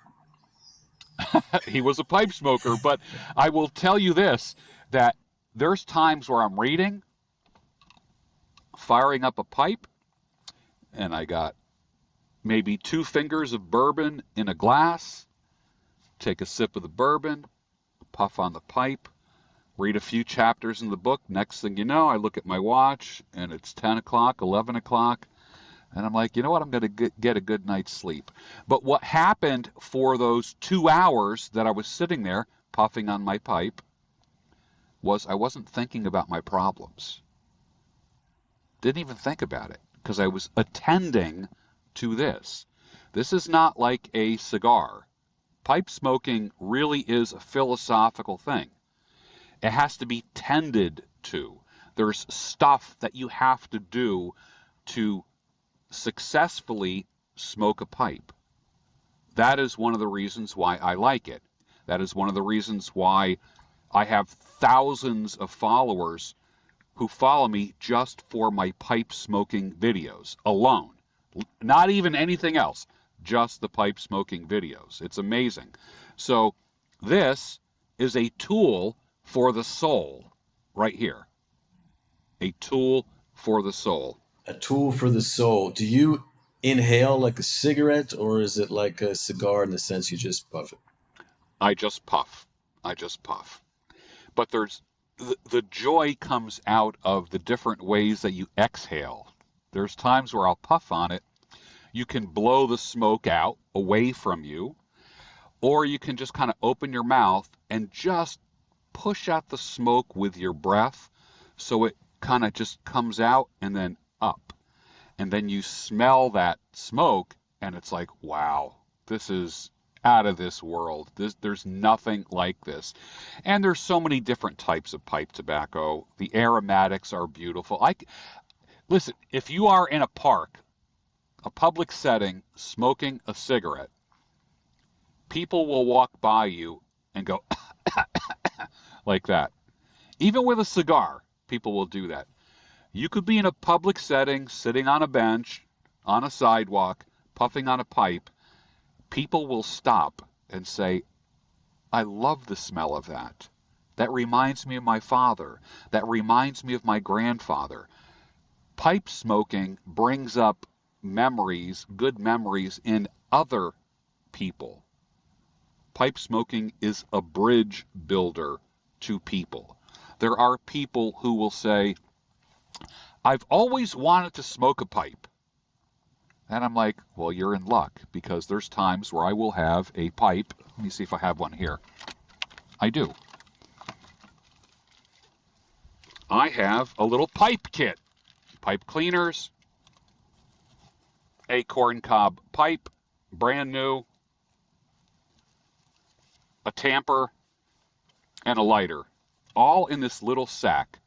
He was a pipe smoker, but I will tell you this, that there's times where I'm reading, firing up a pipe, and I got maybe 2 fingers of bourbon in a glass, take a sip of the bourbon, puff on the pipe, read a few chapters in the book. Next thing you know, I look at my watch and it's 10 o'clock, 11 o'clock. And I'm like, you know what? I'm going to get a good night's sleep. But what happened for those 2 hours that I was sitting there puffing on my pipe was I wasn't thinking about my problems. Didn't even think about it because I was attending to this. This is not like a cigar. Pipe smoking really is a philosophical thing. It has to be tended to. There's stuff that you have to do to successfully smoke a pipe. That is one of the reasons why I like it. That is one of the reasons why I have thousands of followers who follow me just for my pipe smoking videos alone. Not even anything else, just the pipe smoking videos. It's amazing. So, this is a tool for the soul right here. A tool for the soul. A tool for the soul. Do you inhale like a cigarette, or is it like a cigar in the sense you just puff it? I just puff. I just puff. But the joy comes out of the different ways that you exhale. There's times where I'll puff on it. You can blow the smoke out away from you, or you can just kind of open your mouth and just push out the smoke with your breath so it kind of just comes out and then up. And then you smell that smoke and it's like, wow, this is out of this world. There's nothing like this. And there's so many different types of pipe tobacco. The aromatics are beautiful. Listen, if you are in a park, a public setting, smoking a cigarette, people will walk by you and go like that. Even with a cigar, people will do that. You could be in a public setting, sitting on a bench, on a sidewalk, puffing on a pipe. People will stop and say, I love the smell of that. That reminds me of my father. That reminds me of my grandfather. Pipe smoking brings up memories, good memories in other people. Pipe smoking is a bridge builder to people. There are people who will say, I've always wanted to smoke a pipe. And I'm like, well, you're in luck because there's times where I will have a pipe. Let me see if I have one here. I do. I have a little pipe kit. Pipe cleaners, acorn cob pipe, brand new, a tamper, and a lighter, all in this little sack.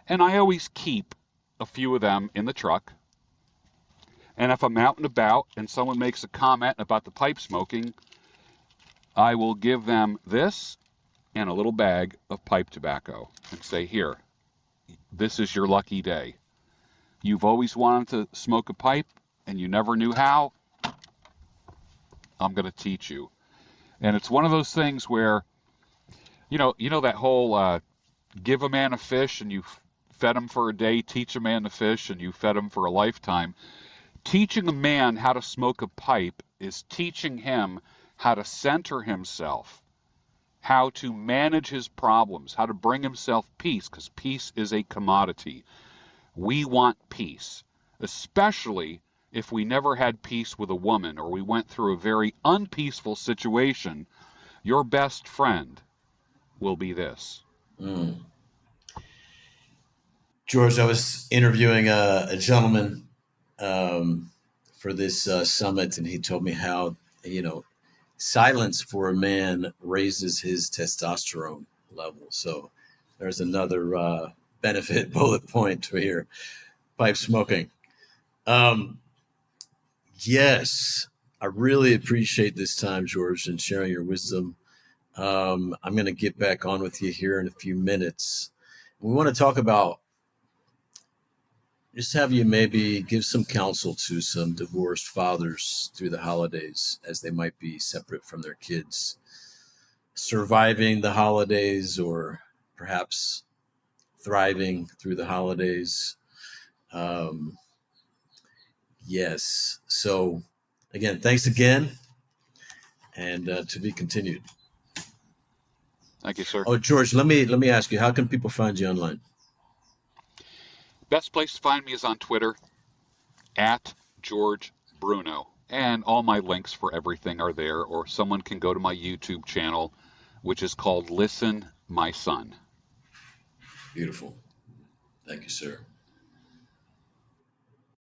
And I always keep a few of them in the truck. And if I'm out and about and someone makes a comment about the pipe smoking, I will give them this and a little bag of pipe tobacco and say, here, this is your lucky day. You've always wanted to smoke a pipe and you never knew how. I'm going to teach you. And it's one of those things where, you know that whole give a man a fish and you fed him for a day, teach a man to fish and you fed him for a lifetime. Teaching a man how to smoke a pipe is teaching him how to center himself, how to manage his problems, how to bring himself peace, because peace is a commodity. We want peace, especially if we never had peace with a woman or we went through a very unpeaceful situation. Your best friend will be this. Mm. George, I was interviewing a gentleman for this summit, and he told me how, you know, silence for a man raises his testosterone level. So there's another benefit bullet point for your pipe smoking. Um, yes, I really appreciate this time, George, and sharing your wisdom. I'm going to get back on with you here in a few minutes. We want to talk about, just have you maybe give some counsel to some divorced fathers through the holidays as they might be separate from their kids, surviving the holidays or perhaps thriving through the holidays. Um, yes. So, again, thanks again, and to be continued. Thank you, sir. Oh, George, let me ask you, how can people find you online? Best place to find me is on Twitter at George Bruno. And all my links for everything are there, or someone can go to my YouTube channel, which is called Listen My Son. Beautiful. Thank you, sir.